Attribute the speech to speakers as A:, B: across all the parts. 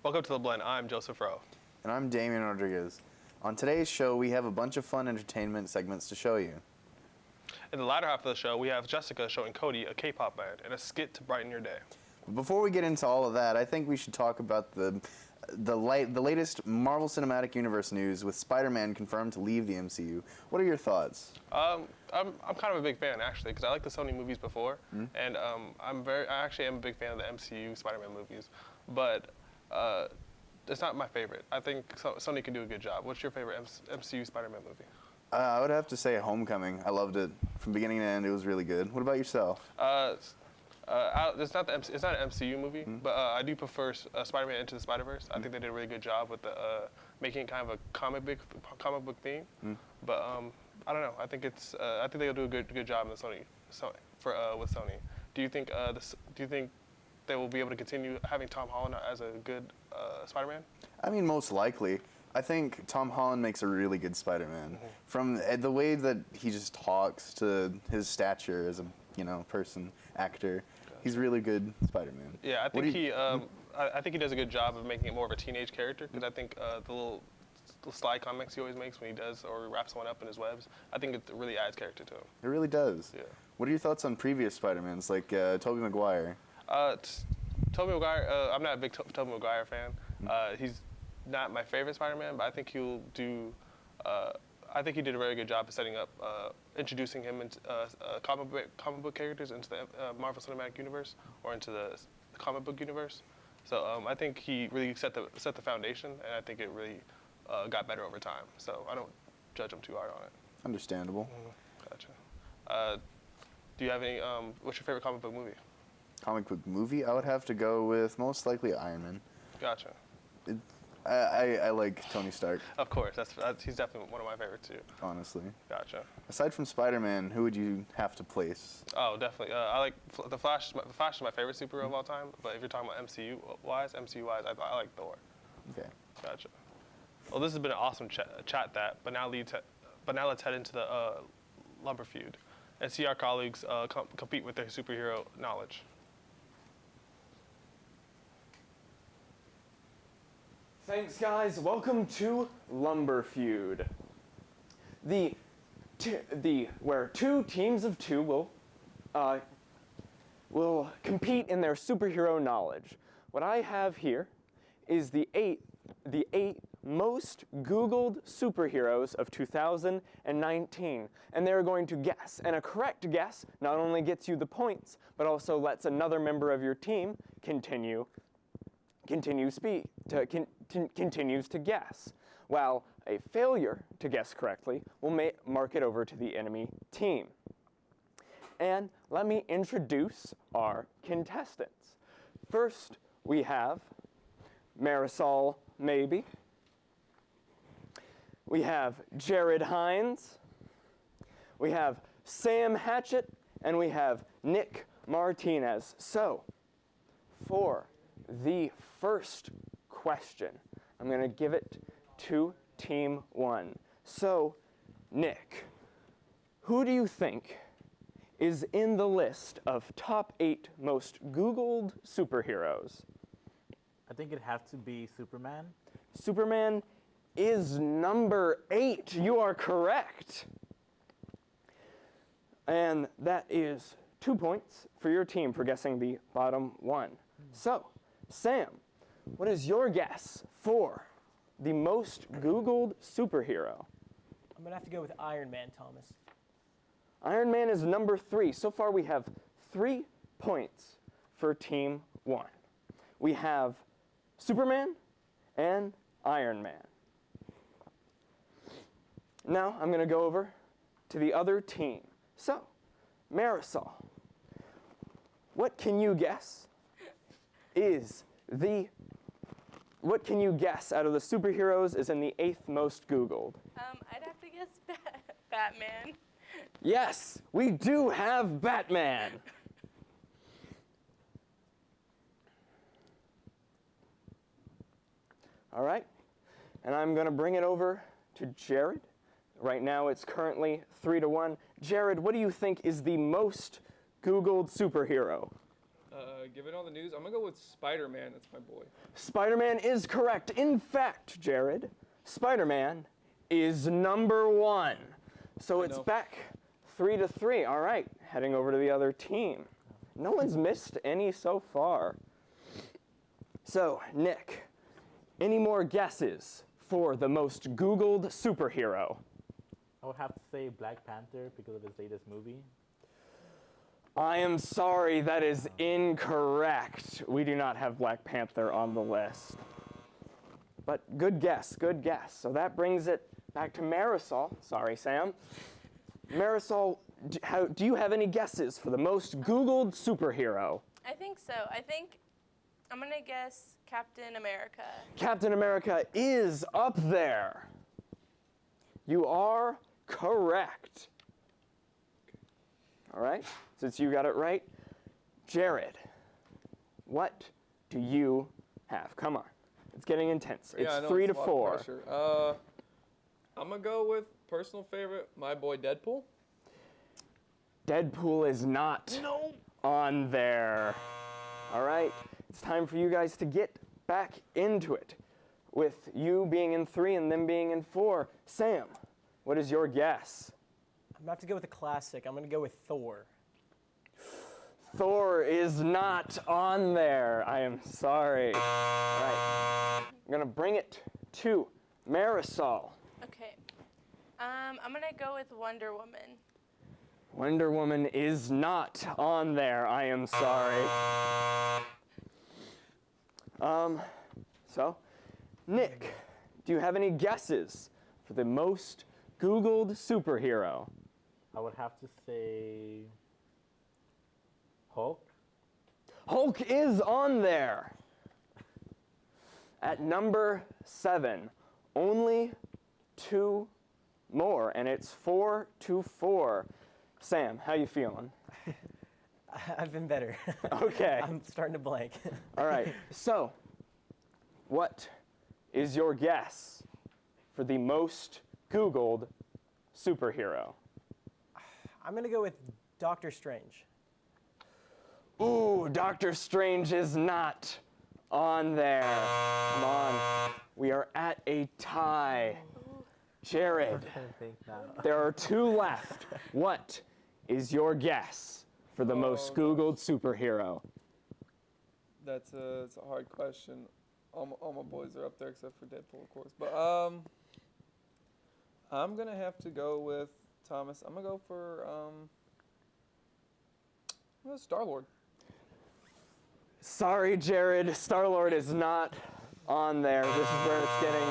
A: Welcome to The Blend. I'm Joseph Rowe.
B: And I'm Damian Rodriguez. On today's show, we have a bunch of fun entertainment segments to show you.
A: In the latter half of the show, we have Jessica showing Cody a K-pop band and a skit to brighten your day.
B: But before we get into all of that, I think we should talk about the latest Marvel Cinematic Universe news with Spider-Man confirmed to leave the MCU. What are your thoughts?
A: I'm kind of a big fan actually because I like the Sony movies before, and I actually am a big fan of the MCU Spider-Man movies, but it's not my favorite. I think Sony can do a good job. What's your favorite MCU Spider-Man movie?
B: I would have to say Homecoming. I loved it from beginning to end. It was really good. What about yourself?
A: It's not an MCU movie, but I do prefer Spider-Man Into the Spider-Verse. I think they did a really good job with the making it kind of a comic book theme. But I don't know. I think they'll do a good job in the with Sony. Do you think they will be able to continue having Tom Holland as a good Spider-Man? I
B: mean, most likely. I think Tom Holland makes a really good Spider-Man. From the way that he just talks to his stature as a actor, he's really good Spider-Man.
A: Yeah, I think I think he does a good job of making it more of a teenage character because I think the little sly comments he always makes when he does or wraps someone up in his webs, I think it really adds character to him.
B: It really does.
A: Yeah.
B: What are your thoughts on previous Spider-Mans like Tobey Maguire?
A: Tobey Maguire, I'm not a big Tobey Maguire fan. He's not my favorite Spider-Man, but I think I think he did a very good job of setting up, introducing him into comic book characters into the Marvel Cinematic Universe or into the comic book universe. So I think he really set the foundation, and I think it really got better over time. So I don't judge him too hard on it.
B: Understandable.
A: Gotcha. Do you have any? What's your favorite comic book movie?
B: Comic book movie? I would have to go with most likely Iron Man.
A: Gotcha.
B: I like Tony Stark.
A: Of course, he's definitely one of my favorites too.
B: Honestly.
A: Gotcha.
B: Aside from Spider-Man, who would you have to place?
A: Oh, definitely. I like the Flash. The Flash is my favorite superhero of all time. But if you're talking about MCU wise, I like Thor.
B: Okay.
A: Gotcha. Well, this has been an awesome chat. But now let's head into the lumber feud and see our colleagues compete with their superhero knowledge.
C: Thanks, guys. Welcome to Lumber Feud, where two teams of two will compete in their superhero knowledge. What I have here is the eight most Googled superheroes of 2019, and they're going to guess. And a correct guess not only gets you the points, but also lets another member of your team continues to guess, while a failure to guess correctly will mark it over to the enemy team. And let me introduce our contestants. First, we have Marisol Maybe. We have Jared Hines. We have Sam Hatchett, and we have Nick Martinez. So, for the first question, I'm going to give it to Team 1. So, Nick, who do you think is in the list of top 8 most Googled superheroes?
D: I think it'd have to be Superman.
C: Superman is number 8. You are correct. And that is 2 points for your team for guessing the bottom one. So, Sam, what is your guess for the most Googled superhero?
E: I'm going to have to go with Iron Man, Thomas.
C: Iron Man is number 3. So far we have 3 points for Team 1. We have Superman and Iron Man. Now I'm going to go over to the other team. So, Marisol, what can you guess what can you guess out of the superheroes is in the 8th most Googled?
F: I'd have to guess Batman.
C: Yes, we do have Batman. All right, and I'm going to bring it over to Jared. Right now it's currently 3-1. Jared, what do you think is the most Googled superhero?
G: Given all the news, I'm gonna go with Spider-Man. That's my boy.
C: Spider-Man is correct. In fact, Jared, Spider-Man is number 1. So it's
G: know.
C: back 3-3. All right, heading over to the other team. No one's missed any so far. So, Nick, any more guesses for the most Googled superhero?
D: I would have to say Black Panther because of his latest movie.
C: I am sorry, that is incorrect. We do not have Black Panther on the list. But good guess, good guess. So that brings it back to Marisol. Sorry, Sam. Marisol, do you have any guesses for the most Googled superhero?
F: I think so. I think I'm going to guess Captain America.
C: Captain America is up there. You are correct. All right, since you got it right, Jared, what do you have? Come on, it's getting intense. It's
G: Yeah, I know,
C: 3
G: it's
C: to
G: a lot of
C: 4.
G: pressure. I'm gonna go with personal favorite, my boy Deadpool.
C: Deadpool is not on there. All right, it's time for you guys to get back into it, with you being in 3 and them being in 4. Sam, what is your guess?
E: I'm gonna have to go with a classic. I'm gonna go with Thor.
C: Thor is not on there. I am sorry. All right, I'm gonna bring it to Marisol.
F: Okay. I'm going to go with Wonder Woman.
C: Wonder Woman is not on there. I am sorry. So, Nick, do you have any guesses for the most Googled superhero?
D: I would have to say Hulk.
C: Hulk is on there. At number 7, only 2 more, and it's 4-4. Sam, how you feeling?
E: I've been better.
C: Okay.
E: I'm starting to blank.
C: All right. So, what is your guess for the most Googled superhero?
E: I'm gonna go with Doctor Strange.
C: Ooh, Doctor Strange is not on there. Come on. We are at a tie. Jared,
D: I think now.
C: there are 2 left. What is your guess for the most Googled superhero?
G: It's a hard question. All my boys are up there except for Deadpool, of course. But I'm gonna have to go with Thomas. I'm gonna go for Star-Lord.
C: Sorry, Jared, Star-Lord is not on there. This is where it's getting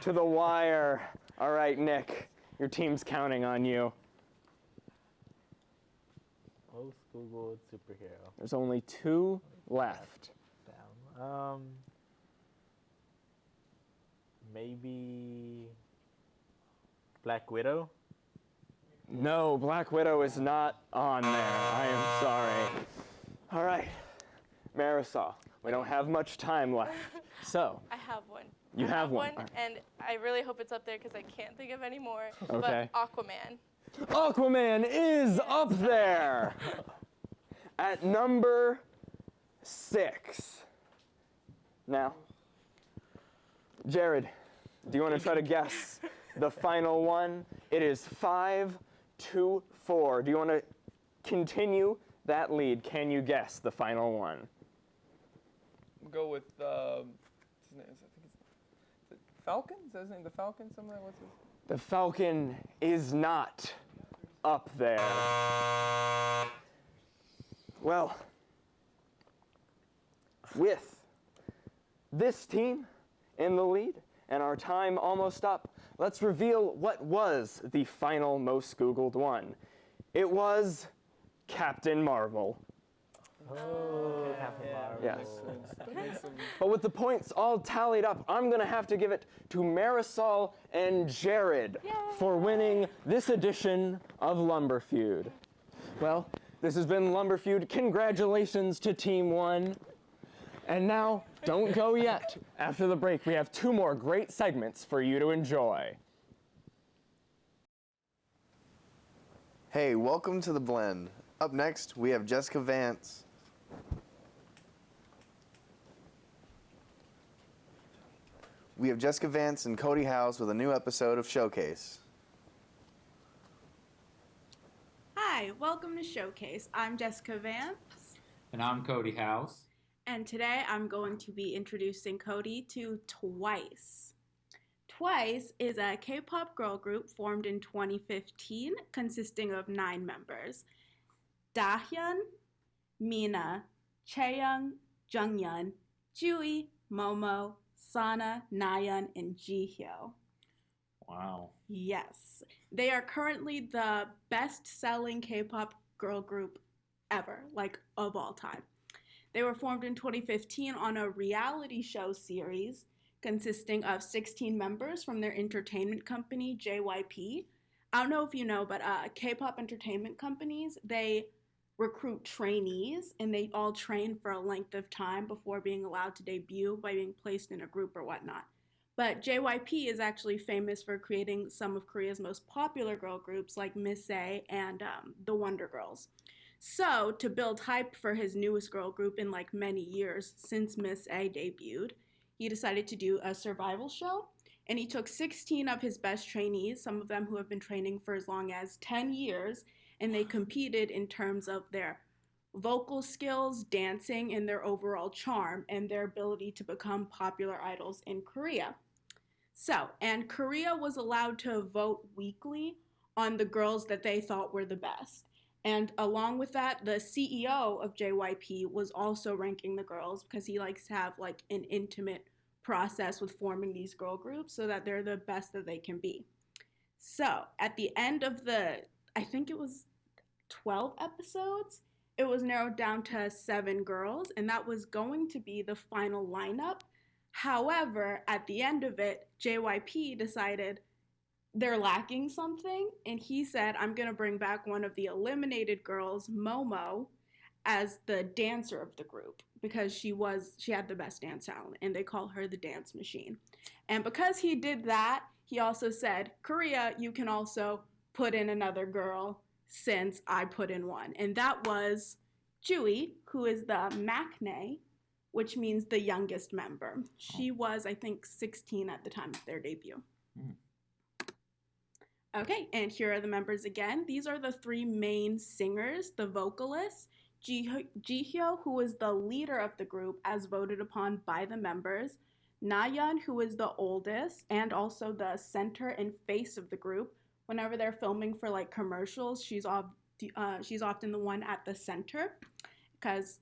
C: to the wire. All right, Nick, your team's counting on you.
D: Most Googled superhero.
C: There's only 2 left.
D: Down. Maybe Black Widow.
C: No, Black Widow is not on there. I am sorry. All right, Marisol, we don't have much time left. So,
F: I have one.
C: You
F: I
C: have one.
F: And I really hope it's up there because I can't think of any more.
C: Okay.
F: But Aquaman.
C: Aquaman is up there at number 6. Now, Jared, do you want to try to guess the final one? It is 5-4. Do you want to continue that lead? Can you guess the final one?
G: We'll go with what's his name? I think it's Falcon. Is that his name? The Falcon? Something like what's his?
C: The Falcon is not up there. Well, with this team in the lead and our time almost up, let's reveal what was the final most Googled one. It was Captain Marvel.
D: Oh, Captain Marvel.
C: Yes.
G: That makes sense.
C: But with the points all tallied up, I'm going to have to give it to Marisol and Jared for winning this edition of Lumber Feud. Well, this has been Lumber Feud. Congratulations to Team 1. And now, don't go yet. After the break, we have 2 more great segments for you to enjoy.
B: Hey, welcome to The Blend. Up next, we have Jessica Vance. we have Jessica Vance and Cody House with a new episode of Showcase.
H: Hi, welcome to Showcase. I'm Jessica Vance,
I: And I'm Cody House.
H: and today I'm going to be introducing Cody to Twice. Twice is a K-pop girl group formed in 2015 consisting of 9 members. Dahyun, Mina, Chaeyoung, Junghyun, Jui, Momo, Sana, Nayeon, and Jihyo.
I: Wow.
H: Yes. They are currently the best-selling K-pop girl group ever, like of all time. They were formed in 2015 on a reality show series consisting of 16 members from their entertainment company, JYP. I don't know if you know, but K-pop entertainment companies, they recruit trainees, and they all train for a length of time before being allowed to debut by being placed in a group or whatnot. But JYP is actually famous for creating some of Korea's most popular girl groups like Miss A and the Wonder Girls. So, to build hype for his newest girl group in like many years since Miss A debuted, he decided to do a survival show, and he took 16 of his best trainees, some of them who have been training for as long as 10 years, and they competed in terms of their vocal skills, dancing, and their overall charm, and their ability to become popular idols in Korea. So, and Korea was allowed to vote weekly on the girls that they thought were the best. And along with that, the CEO of JYP was also ranking the girls because he likes to have like an intimate process with forming these girl groups so that they're the best that they can be. So, at the end of I think it was 12 episodes, it was narrowed down to 7 girls, and that was going to be the final lineup. However, at the end of it, JYP decided they're lacking something, and he said, I'm going to bring back one of the eliminated girls, Momo, as the dancer of the group because she had the best dance talent, and they call her the dance machine. And because he did that, he also said, Korea, you can also put in another girl since I put in one. And that was Jui, who is the maknae, which means the youngest member. She was, I think, 16 at the time of their debut. Okay, and here are the members again. These are the 3 main singers, the vocalists. Jihyo, who is the leader of the group as voted upon by the members. Nayeon, who is the oldest and also the center and face of the group. Whenever they're filming for like commercials, she's often the one at the center because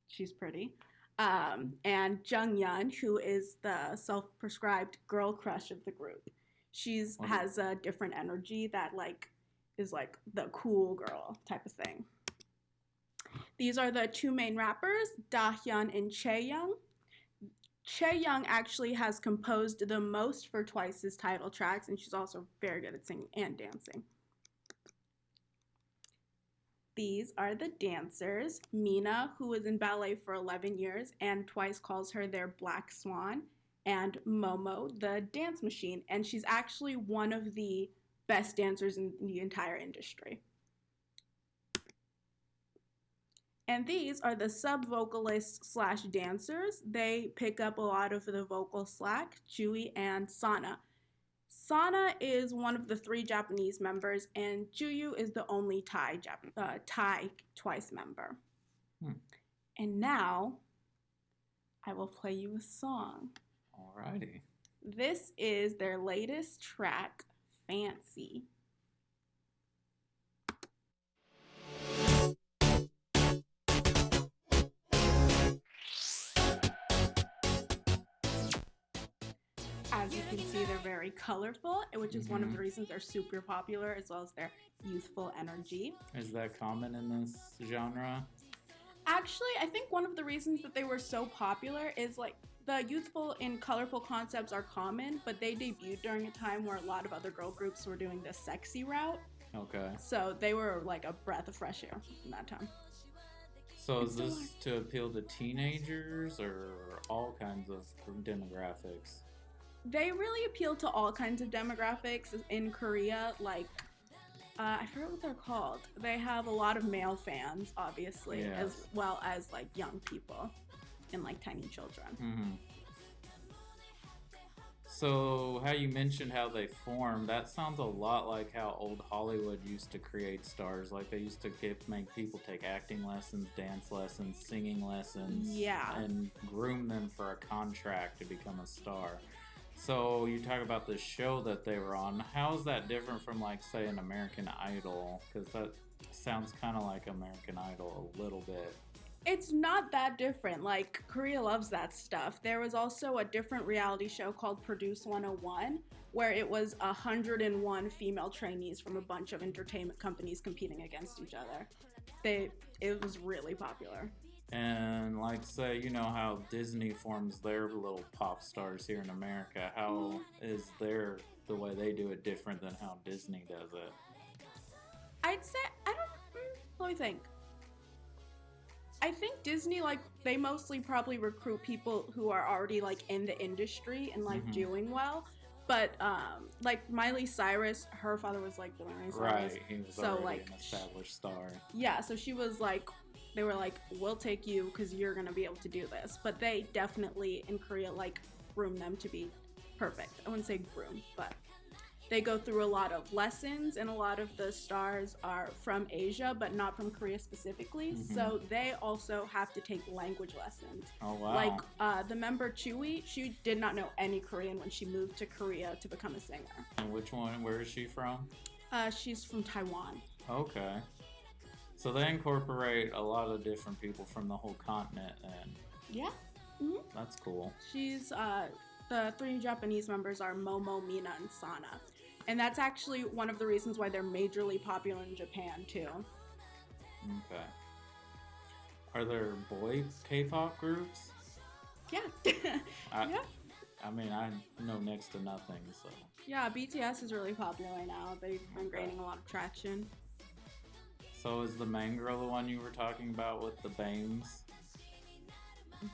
H: she's pretty. And Junghyun, who is the self-prescribed girl crush of the group. Has a different energy that like is like the cool girl type of thing. These are the 2 main rappers, Dahyun and Chaeyoung. Chaeyoung actually has composed the most for Twice's title tracks, and she's also very good at singing and dancing. These are the dancers. Mina, who was in ballet for 11 years, and Twice calls her their Black Swan, and Momo, the dance machine, and she's actually one of the best dancers in the entire industry. And these are the sub-vocalists / dancers. They pick up a lot of the vocal slack, Jui and Sana. Sana is one of the 3 Japanese members, and Juyu is the only Thai Twice member. And now, I will play you a song.
I: Alrighty.
H: This is their latest track, Fancy. As you can see, they're very colorful, which is one of the reasons they're super popular, as well as their youthful energy.
I: Is that common in this genre?
H: Actually, I think one of the reasons that they were so popular is like the youthful and colorful concepts are common, but they debuted during a time where a lot of other girl groups were doing the sexy route.
I: Okay.
H: So they were like a breath of fresh air in that time.
I: So is this to appeal to teenagers or all kinds of demographics?
H: They really appeal to all kinds of demographics in Korea. Like, I forget what they're called. They have a lot of male fans, obviously, as well as like young people and like tiny children.
I: So, how you mentioned how they formed, that sounds a lot like how old Hollywood used to create stars. Like, they used to make people take acting lessons, dance lessons, singing lessons,
H: Yeah.
I: and groom them for a contract to become a star. So, you talk about the show that they were on. How is that different from, like, say, an American Idol? Because that sounds kind of like American Idol a little bit.
H: It's not that different. Like, Korea loves that stuff. There was also a different reality show called Produce 101, where it was 101 female trainees from a bunch of entertainment companies competing against each other. It was really popular.
I: And like, say, you know how Disney forms their little pop stars here in America. How is the way they do it different than how Disney does it?
H: I'd say, let me think. I think Disney, like, they mostly probably recruit people who are already, like, in the industry and, like, doing well. But, like, Miley Cyrus, her father was, like, Miley Cyrus.
I: Right, he was
H: so,
I: already
H: like,
I: an established star.
H: Yeah, so she was, like, they were like, we'll take you because you're going to be able to do this. But they definitely, in Korea, like, groom them to be perfect. I wouldn't say groom, but they go through a lot of lessons, and a lot of the stars are from Asia, but not from Korea specifically. So they also have to take language lessons.
I: Oh, wow.
H: Like, the member Chewie, she did not know any Korean when she moved to Korea to become a singer.
I: And where is she from?
H: She's from Taiwan.
I: Okay. So they incorporate a lot of different people from the whole continent, and
H: Yeah.
I: that's cool.
H: She's, the 3 Japanese members are Momo, Mina, and Sana. And that's actually one of the reasons why they're majorly popular in Japan, too.
I: Okay. Are there boy K-pop groups?
H: Yeah.
I: Yeah. I mean, I know next to nothing, so.
H: Yeah, BTS is really popular now. They've been gaining a lot of traction.
I: So is the main girl the one you were talking about with the bangs?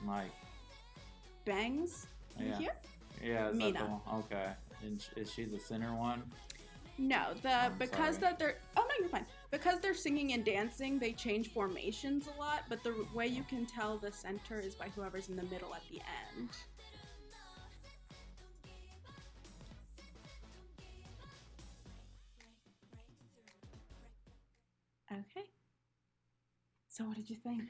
I: Like.
H: Bangs?
I: Yeah.
H: Here?
I: Yeah, is
H: Mina.
I: that the one? Okay. And is she the center one?
H: No,
I: I'm
H: because
I: sorry.
H: that they're oh no, you're fine. Because they're singing and dancing, they change formations a lot, but the way you can tell the center is by whoever's in the middle at the end. Okay. So what did you think?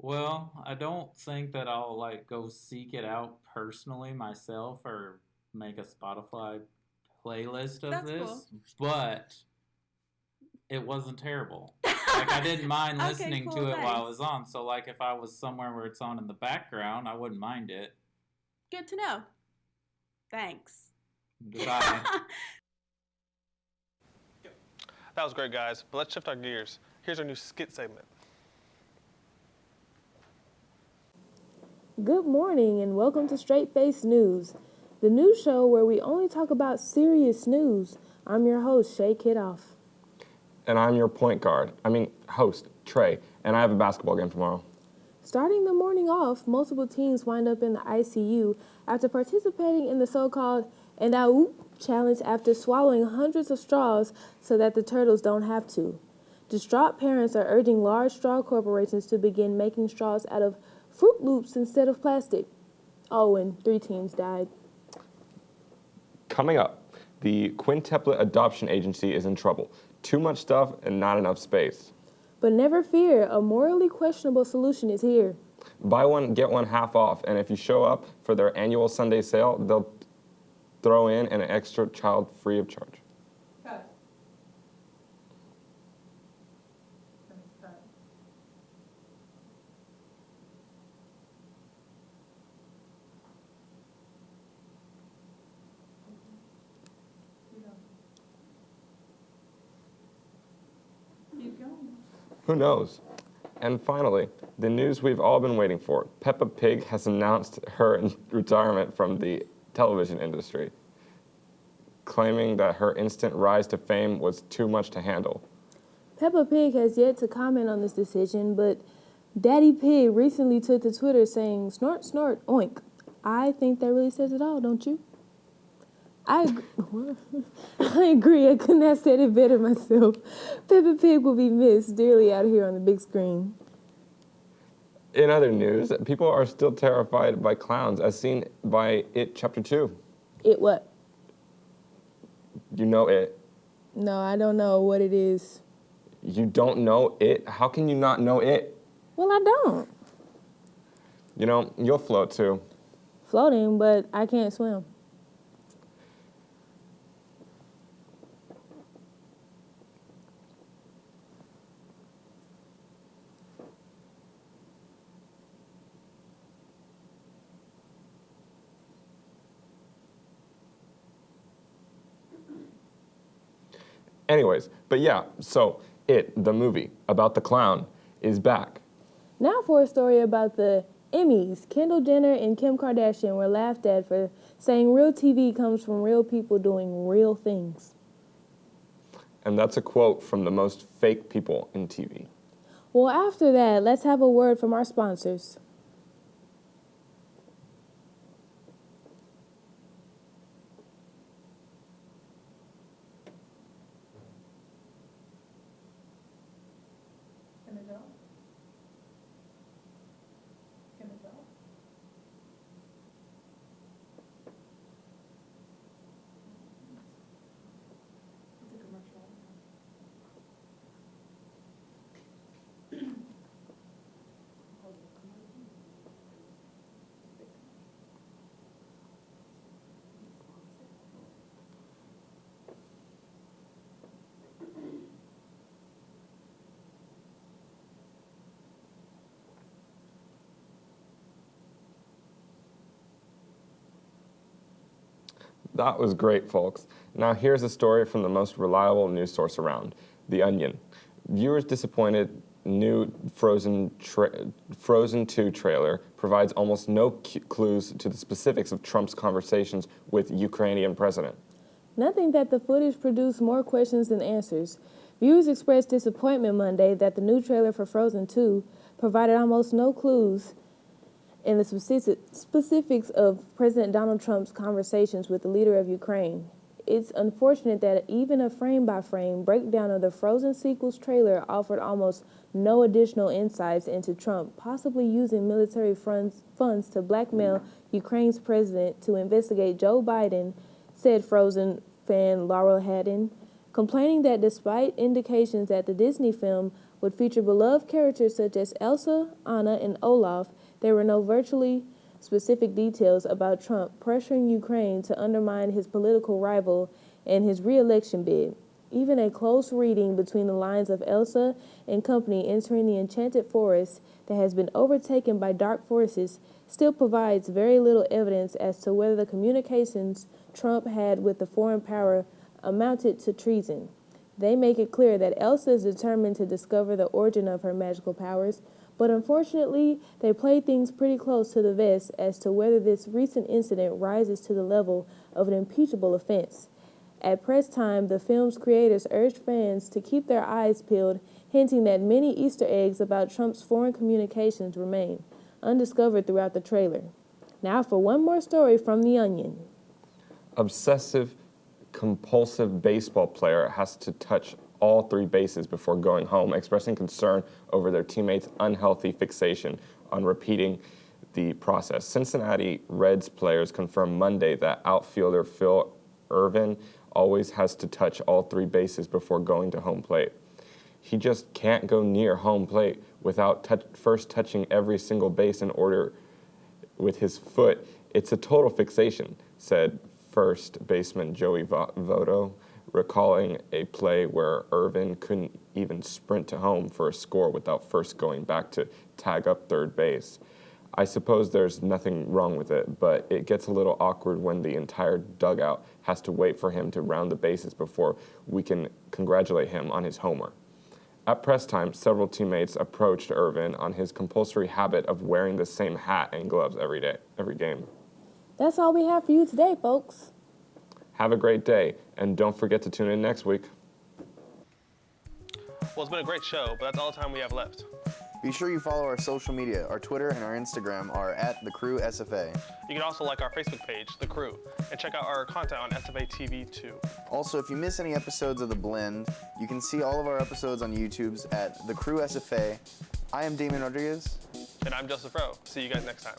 I: Well, I don't think that I'll like go seek it out personally myself or make a Spotify playlist of
H: That's
I: this,
H: cool.
I: but it wasn't terrible. Like I didn't mind
H: Okay,
I: listening
H: cool,
I: to it while it
H: thanks.
I: was on. So like if I was somewhere where it's on in the background, I wouldn't mind it.
H: Good to know. Thanks.
I: Goodbye.
A: That was great, guys. But let's shift our gears. Here's our new skit segment.
J: Good morning and welcome to Straight Face News, the news show where we only talk about serious news. I'm your host, Shay Kidoff.
K: And I'm your host, Trey, and I have a basketball game tomorrow.
J: Starting the morning off, multiple teams wind up in the ICU after participating in the so-called "and I whoop" challenge after swallowing hundreds of straws so that the turtles don't have to. Distraught parents are urging large straw corporations to begin making straws out of Fruit Loops instead of plastic. Oh, and 3 teens died.
K: Coming up, the quintuplet adoption agency is in trouble. Too much stuff and not enough space.
J: But never fear, a morally questionable solution is here.
K: Buy one, get one half off, and if you show up for their annual Sunday sale, they'll throw in an extra child free of charge. Who knows? And finally, the news we've all been waiting for. Peppa Pig has announced her retirement from the television industry, claiming that her instant rise to fame was too much to handle.
J: Peppa Pig has yet to comment on this decision, but Daddy Pig recently took to Twitter saying, "Snort, snort, oink." I think that really says it all, don't you? I agree. I couldn't have said it better myself. Peppa Pig will be missed dearly out here on the big screen.
K: In other news, people are still terrified by clowns, as seen by It Chapter 2.
J: It what?
K: You know it.
J: No, I don't know what it is.
K: You don't know it? How can you not know it?
J: Well, I don't.
K: You know, you'll float too.
J: Floating, but I can't swim.
K: Anyways, but yeah, so It, the movie about the clown, is back.
J: Now for a story about the Emmys. Kendall Jenner and Kim Kardashian were laughed at for saying real TV comes from real people doing real things.
K: And that's a quote from the most fake people in TV.
J: Well, after that, let's have a word from our sponsors.
K: That was great, folks. Now here's a story from the most reliable news source around, The Onion. Viewers disappointed new Frozen 2 trailer provides almost no clues to the specifics of Trump's conversations with Ukrainian president.
J: Nothing that the footage produced more questions than answers. Viewers expressed disappointment Monday that the new trailer for Frozen 2 provided almost no clues in the specifics of President Donald Trump's conversations with the leader of Ukraine. It's unfortunate that even a frame-by-frame breakdown of the Frozen sequel's trailer offered almost no additional insights into Trump possibly using military funds to blackmail Ukraine's president to investigate Joe Biden, said Frozen fan Laurel Haddon, complaining that despite indications that the Disney film would feature beloved characters such as Elsa, Anna, and Olaf, there were no virtually specific details about Trump pressuring Ukraine to undermine his political rival and his re-election bid. Even a close reading between the lines of Elsa and company entering the enchanted forest that has been overtaken by dark forces still provides very little evidence as to whether the communications Trump had with the foreign power amounted to treason. They make it clear that Elsa is determined to discover the origin of her magical powers, but unfortunately, they played things pretty close to the vest as to whether this recent incident rises to the level of an impeachable offense. At press time, the film's creators urged fans to keep their eyes peeled, hinting that many Easter eggs about Trump's foreign communications remain undiscovered throughout the trailer. Now for one more story from The Onion.
K: Obsessive compulsive baseball player has to touch all three bases before going home, expressing concern over their teammates' unhealthy fixation on repeating the process. Cincinnati Reds players confirmed Monday that outfielder Phil Ervin always has to touch all three bases before going to home plate. He just can't go near home plate without first touching every single base in order with his foot. It's a total fixation, said first baseman Joey Votto, recalling a play where Irvin couldn't even sprint to home for a score without first going back to tag up third base. I suppose there's nothing wrong with it, but it gets a little awkward when the entire dugout has to wait for him to round the bases before we can congratulate him on his homer. At press time, several teammates approached Irvin on his compulsory habit of wearing the same hat and gloves every game.
J: That's all we have for you today, folks.
K: Have a great day, and don't forget to tune in next week.
A: Well, it's been a great show, but that's all the time we have left.
B: Be sure you follow our social media. Our Twitter and our Instagram are @TheCrewSFA.
A: You can also like our Facebook page, The Crew, and check out our content on SFA TV too.
B: Also, if you miss any episodes of The Blend, you can see all of our episodes on YouTube's @TheCrewSFA. I am Damon Rodriguez.
A: And I'm Joseph Rowe. See you guys next time.